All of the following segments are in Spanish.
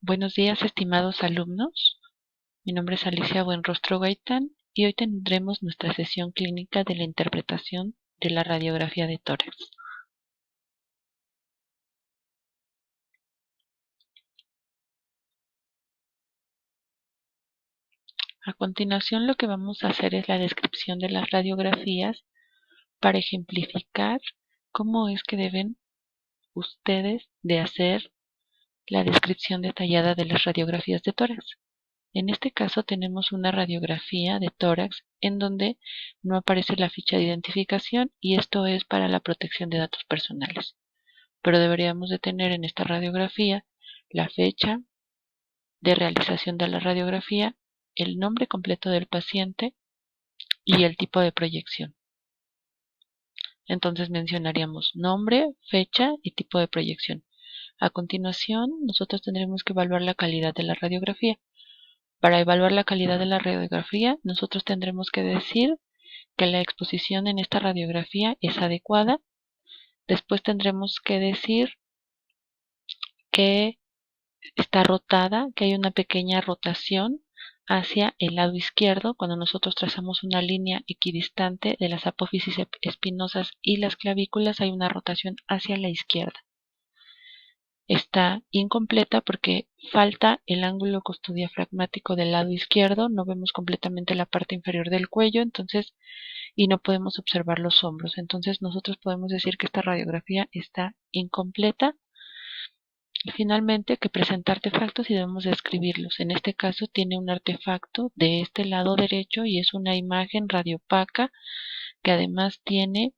Buenos días, estimados alumnos. Mi nombre es Alicia Buenrostro Gaitán y hoy tendremos nuestra sesión clínica de la interpretación de la radiografía de tórax. A continuación, lo que vamos a hacer es la descripción de las radiografías para ejemplificar cómo es que deben ustedes de hacer la descripción detallada de las radiografías de tórax. En este caso tenemos una radiografía de tórax en donde no aparece la ficha de identificación y esto es para la protección de datos personales. Pero deberíamos de tener en esta radiografía la fecha de realización de la radiografía, el nombre completo del paciente y el tipo de proyección. Entonces mencionaríamos nombre, fecha y tipo de proyección. A continuación, nosotros tendremos que evaluar la calidad de la radiografía. Para evaluar la calidad de la radiografía, nosotros tendremos que decir que la exposición en esta radiografía es adecuada. Después tendremos que decir que está rotada, que hay una pequeña rotación hacia el lado izquierdo cuando nosotros trazamos una línea equidistante de las apófisis espinosas y las clavículas, hay una rotación hacia la izquierda. Está incompleta porque falta el ángulo costodiafragmático del lado izquierdo, no vemos completamente la parte inferior del cuello, y no podemos observar los hombros. Entonces nosotros podemos decir que esta radiografía está incompleta. Y finalmente que presenta artefactos y debemos describirlos. En este caso tiene un artefacto de este lado derecho y es una imagen radiopaca que además tiene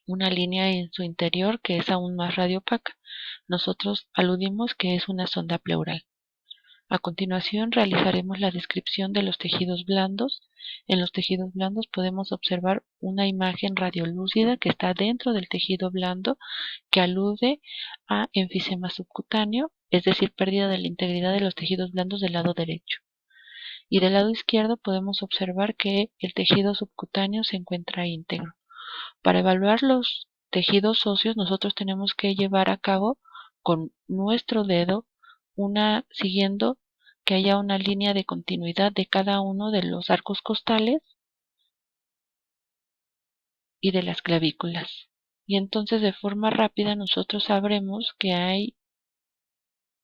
una línea en su interior que es aún más radiopaca. Nosotros aludimos que es una sonda pleural. A continuación realizaremos la descripción de los tejidos blandos. En los tejidos blandos podemos observar una imagen radiolúcida que está dentro del tejido blando que alude a enfisema subcutáneo, es decir, pérdida de la integridad de los tejidos blandos del lado derecho. Y del lado izquierdo podemos observar que el tejido subcutáneo se encuentra íntegro. Para evaluar los tejidos óseos nosotros tenemos que llevar a cabo con nuestro dedo siguiendo que haya una línea de continuidad de cada uno de los arcos costales y de las clavículas. Y entonces de forma rápida nosotros sabremos que hay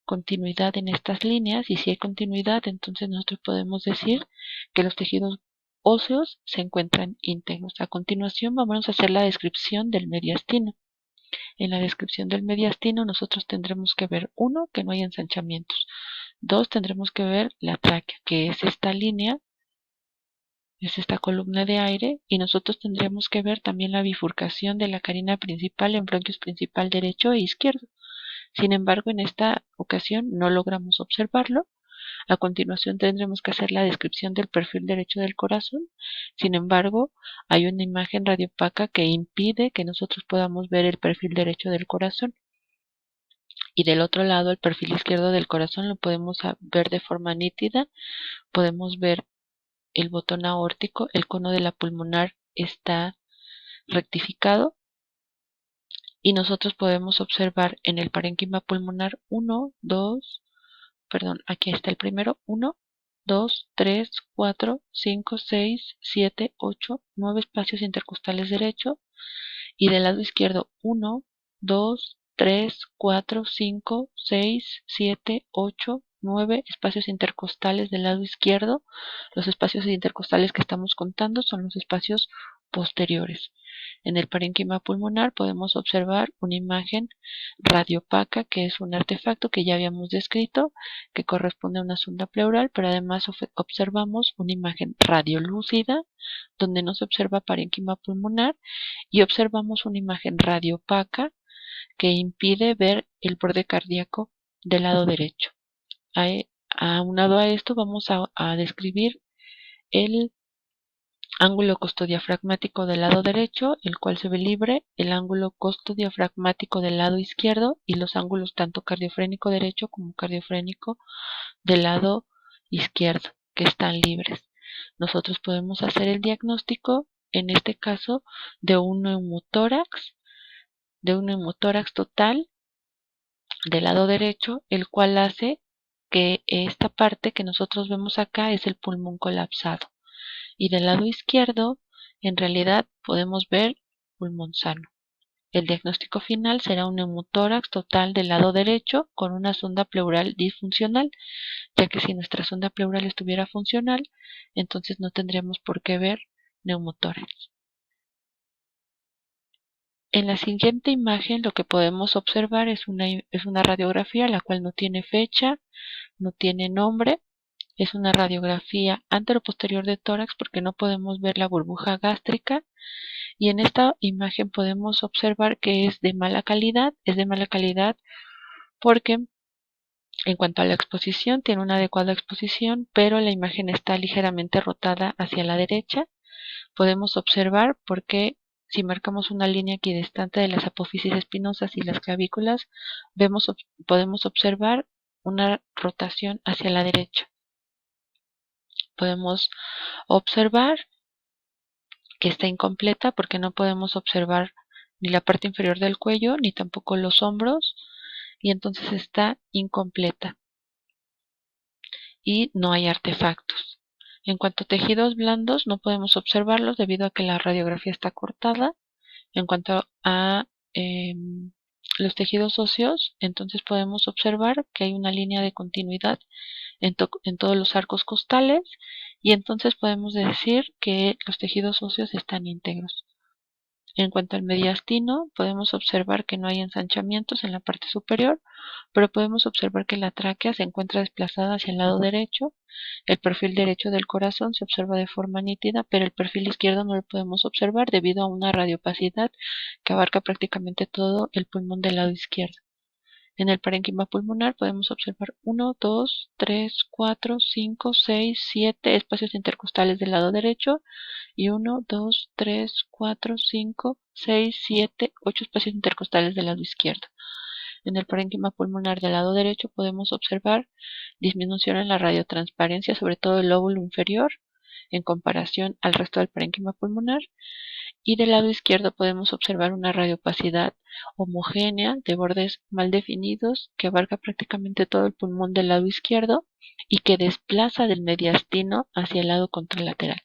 continuidad en estas líneas y si hay continuidad entonces nosotros podemos decir que los tejidos óseos se encuentran íntegros. A continuación vamos a hacer la descripción del mediastino. En la descripción del mediastino nosotros tendremos que ver, uno, que no hay ensanchamientos. Dos, tendremos que ver la tráquea, que es esta línea, es esta columna de aire, y nosotros tendremos que ver también la bifurcación de la carina principal en bronquios principal derecho e izquierdo. Sin embargo, en esta ocasión no logramos observarlo. A continuación tendremos que hacer la descripción del perfil derecho del corazón. Sin embargo, hay una imagen radiopaca que impide que nosotros podamos ver el perfil derecho del corazón. Y del otro lado, el perfil izquierdo del corazón lo podemos ver de forma nítida. Podemos ver el botón aórtico, el cono de la pulmonar está rectificado. Y nosotros podemos observar en el parénquima pulmonar aquí está el primero, 1, 2, 3, 4, 5, 6, 7, 8, 9 espacios intercostales derecho y del lado izquierdo 1, 2, 3, 4, 5, 6, 7, 8, 9 espacios intercostales del lado izquierdo. Los espacios intercostales que estamos contando son los espacios posteriores. En el parénquima pulmonar podemos observar una imagen radiopaca, que es un artefacto que ya habíamos descrito, que corresponde a una sonda pleural, pero además observamos una imagen radiolúcida, donde no se observa parénquima pulmonar, y observamos una imagen radiopaca que impide ver el borde cardíaco del lado derecho. Aunado a esto vamos a describir el ángulo costodiafragmático del lado derecho, el cual se ve libre, el ángulo costodiafragmático del lado izquierdo y los ángulos tanto cardiofrénico derecho como cardiofrénico del lado izquierdo, que están libres. Nosotros podemos hacer el diagnóstico, en este caso, de un neumotórax total del lado derecho, el cual hace que esta parte que nosotros vemos acá es el pulmón colapsado. Y del lado izquierdo, en realidad podemos ver pulmón sano. El diagnóstico final será un neumotórax total del lado derecho con una sonda pleural disfuncional, ya que si nuestra sonda pleural estuviera funcional, entonces no tendríamos por qué ver neumotórax. En la siguiente imagen lo que podemos observar es una radiografía la cual no tiene fecha, no tiene nombre. Es una radiografía anteroposterior de tórax porque no podemos ver la burbuja gástrica, y en esta imagen podemos observar que es de mala calidad. Es de mala calidad porque en cuanto a la exposición tiene una adecuada exposición, pero la imagen está ligeramente rotada hacia la derecha. Podemos observar porque si marcamos una línea equidistante de las apófisis espinosas y las clavículas, podemos observar una rotación hacia la derecha. Podemos observar que está incompleta porque no podemos observar ni la parte inferior del cuello ni tampoco los hombros, y entonces está incompleta y no hay artefactos. En cuanto a tejidos blandos, no podemos observarlos debido a que la radiografía está cortada. En cuanto a los tejidos óseos, entonces podemos observar que hay una línea de continuidad en todos los arcos costales, y entonces podemos decir que los tejidos óseos están íntegros. En cuanto al mediastino, podemos observar que no hay ensanchamientos en la parte superior, pero podemos observar que la tráquea se encuentra desplazada hacia el lado derecho. El perfil derecho del corazón se observa de forma nítida, pero el perfil izquierdo no lo podemos observar debido a una radiopacidad que abarca prácticamente todo el pulmón del lado izquierdo. En el parénquima pulmonar podemos observar 1, 2, 3, 4, 5, 6, 7 espacios intercostales del lado derecho y 1, 2, 3, 4, 5, 6, 7, 8 espacios intercostales del lado izquierdo. En el parénquima pulmonar del lado derecho podemos observar disminución en la radiotransparencia, sobre todo el lóbulo inferior, en comparación al resto del parénquima pulmonar. Y del lado izquierdo podemos observar una radiopacidad homogénea de bordes mal definidos que abarca prácticamente todo el pulmón del lado izquierdo y que desplaza del mediastino hacia el lado contralateral.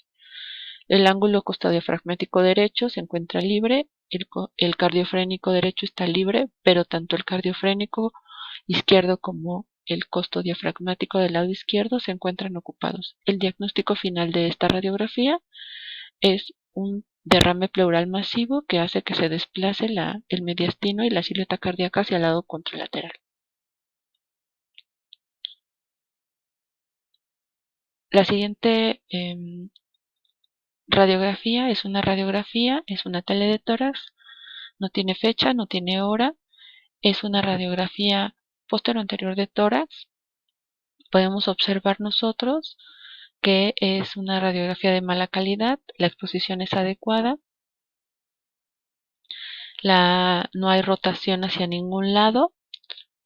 El ángulo costodiafragmático derecho se encuentra libre, el cardiofrénico derecho está libre, pero tanto el cardiofrénico izquierdo como el costodiafragmático del lado izquierdo se encuentran ocupados. El diagnóstico final de esta radiografía es un derrame pleural masivo que hace que se desplace el mediastino y la silueta cardíaca hacia el lado contralateral. La siguiente radiografía es una tele de tórax, no tiene fecha, no tiene hora, es una radiografía postero-anterior de tórax. Podemos observar nosotros que es una radiografía de mala calidad, la exposición es adecuada, no hay rotación hacia ningún lado,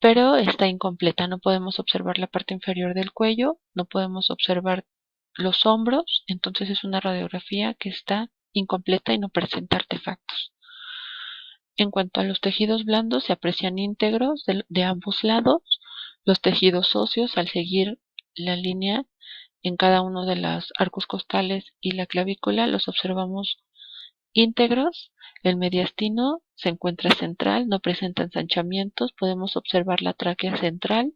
pero está incompleta. No podemos observar la parte inferior del cuello, no podemos observar los hombros, entonces es una radiografía que está incompleta y no presenta artefactos. En cuanto a los tejidos blandos, se aprecian íntegros de ambos lados. Los tejidos óseos, al seguir la línea en cada uno de los arcos costales y la clavícula, los observamos íntegros. El mediastino se encuentra central, no presenta ensanchamientos, podemos observar la tráquea central.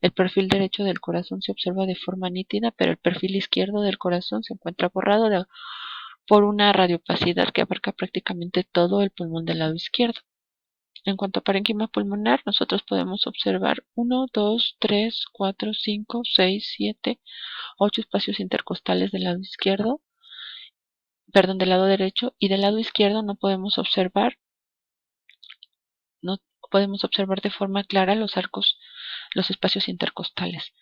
El perfil derecho del corazón se observa de forma nítida, pero el perfil izquierdo del corazón se encuentra borrado por una radiopacidad que abarca prácticamente todo el pulmón del lado izquierdo. En cuanto a parénquima pulmonar, nosotros podemos observar 1, 2, 3, 4, 5, 6, 7, 8 espacios intercostales del lado izquierdo, del lado derecho, y del lado izquierdo no podemos observar de forma clara los espacios intercostales.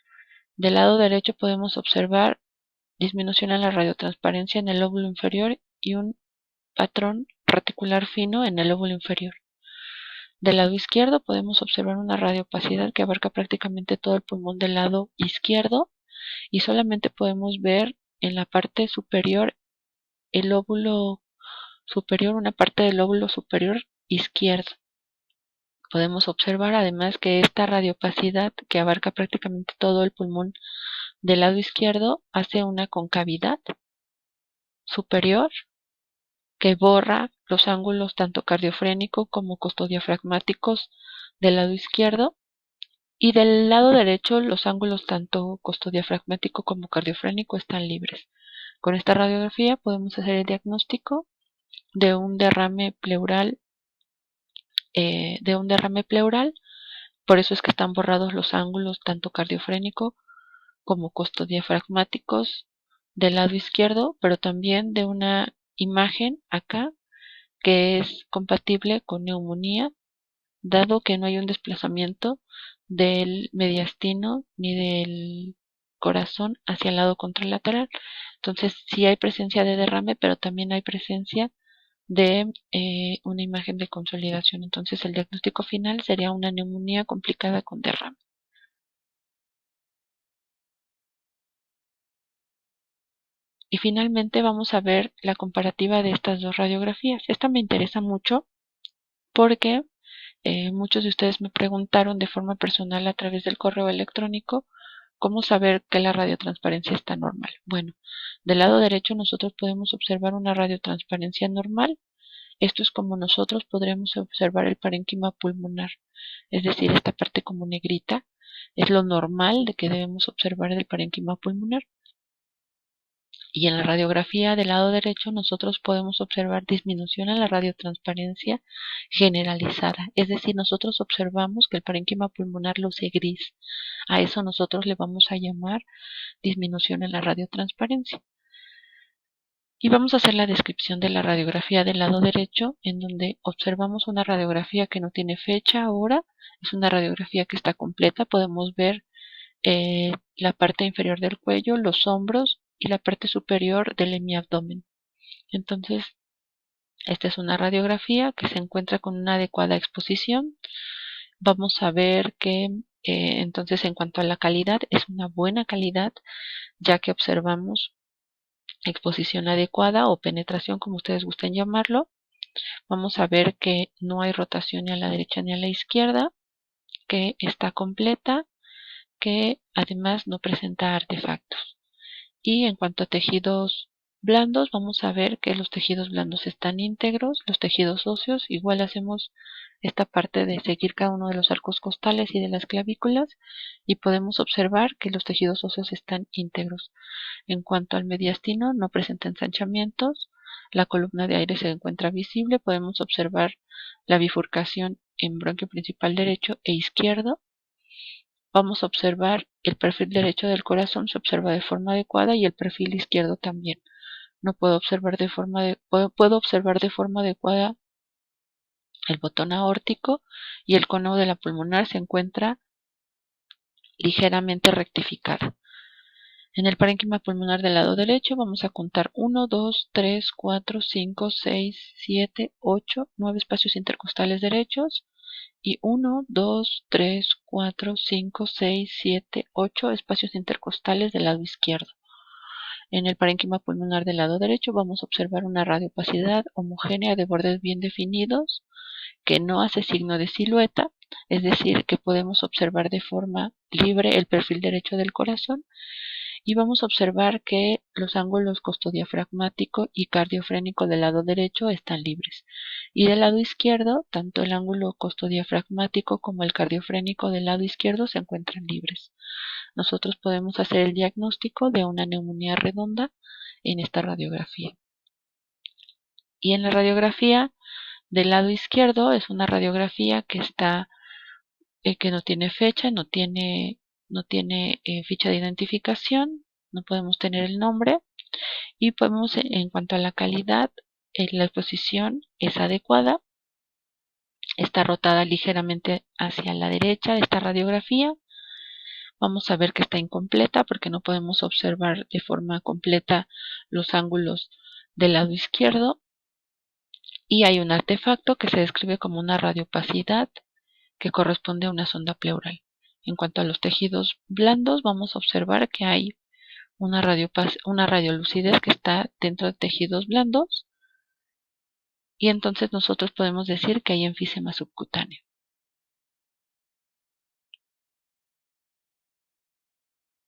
Del lado derecho podemos observar disminución en la radiotransparencia en el lóbulo inferior y un patrón reticular fino en el lóbulo inferior. Del lado izquierdo podemos observar una radiopacidad que abarca prácticamente todo el pulmón del lado izquierdo, y solamente podemos ver en la parte superior el lóbulo superior, una parte del lóbulo superior izquierdo. Podemos observar además que esta radiopacidad, que abarca prácticamente todo el pulmón del lado izquierdo, hace una concavidad superior que borra los ángulos tanto cardiofrénico como costodiafragmáticos del lado izquierdo, y del lado derecho los ángulos tanto costodiafragmático como cardiofrénico están libres. Con esta radiografía podemos hacer el diagnóstico de un derrame pleural, por eso es que están borrados los ángulos tanto cardiofrénico como costodiafragmáticos del lado izquierdo, pero también de una imagen acá que es compatible con neumonía, dado que no hay un desplazamiento del mediastino ni del corazón hacia el lado contralateral. Entonces sí hay presencia de derrame, pero también hay presencia de una imagen de consolidación. Entonces el diagnóstico final sería una neumonía complicada con derrame. Y finalmente vamos a ver la comparativa de estas dos radiografías. Esta me interesa mucho porque muchos de ustedes me preguntaron de forma personal a través del correo electrónico cómo saber que la radiotransparencia está normal. Bueno, del lado derecho nosotros podemos observar una radiotransparencia normal. Esto es como nosotros podremos observar el parénquima pulmonar, es decir, esta parte como negrita es lo normal de que debemos observar el parénquima pulmonar. Y en la radiografía del lado derecho nosotros podemos observar disminución en la radiotransparencia generalizada, es decir, nosotros observamos que el parénquima pulmonar luce gris. A eso nosotros le vamos a llamar disminución en la radiotransparencia. Y vamos a hacer la descripción de la radiografía del lado derecho, en donde observamos una radiografía que no tiene fecha, hora, es una radiografía que está completa. Podemos ver la parte inferior del cuello, los hombros y la parte superior del hemiabdomen. Entonces, esta es una radiografía que se encuentra con una adecuada exposición. Vamos a ver que entonces en cuanto a la calidad es una buena calidad, ya que observamos exposición adecuada o penetración, como ustedes gusten llamarlo. Vamos a ver que no hay rotación ni a la derecha ni a la izquierda, que está completa, que además no presenta artefactos. Y en cuanto a tejidos blandos, vamos a ver que los tejidos blandos están íntegros, los tejidos óseos, igual hacemos esta parte de seguir cada uno de los arcos costales y de las clavículas y podemos observar que los tejidos óseos están íntegros. En cuanto al mediastino, no presenta ensanchamientos, la columna de aire se encuentra visible, podemos observar la bifurcación en bronquio principal derecho e izquierdo. Vamos a observar el perfil derecho del corazón, se observa de forma adecuada y el perfil izquierdo también. No puedo observar puedo observar de forma adecuada el botón aórtico y el cono de la pulmonar se encuentra ligeramente rectificado. En el parénquima pulmonar del lado derecho vamos a contar 1, 2, 3, 4, 5, 6, 7, 8, 9 espacios intercostales derechos y 1, 2, 3, 4, 5, 6, 7, 8 espacios intercostales del lado izquierdo. En el parénquima pulmonar del lado derecho vamos a observar una radiopacidad homogénea de bordes bien definidos que no hace signo de silueta, es decir, que podemos observar de forma libre el perfil derecho del corazón. Y vamos a observar que los ángulos costodiafragmático y cardiofrénico del lado derecho están libres. Y del lado izquierdo, tanto el ángulo costodiafragmático como el cardiofrénico del lado izquierdo se encuentran libres. Nosotros podemos hacer el diagnóstico de una neumonía redonda en esta radiografía. Y en la radiografía del lado izquierdo es una radiografía que está que no tiene fecha, no tiene ficha de identificación, no podemos tener el nombre y podemos, en cuanto a la calidad, la exposición es adecuada, está rotada ligeramente hacia la derecha de esta radiografía. Vamos a ver que está incompleta porque no podemos observar de forma completa los ángulos del lado izquierdo y hay un artefacto que se describe como una radiopacidad que corresponde a una sonda pleural. En cuanto a los tejidos blandos, vamos a observar que hay una radiolucidez que está dentro de tejidos blandos y entonces nosotros podemos decir que hay enfisema subcutáneo.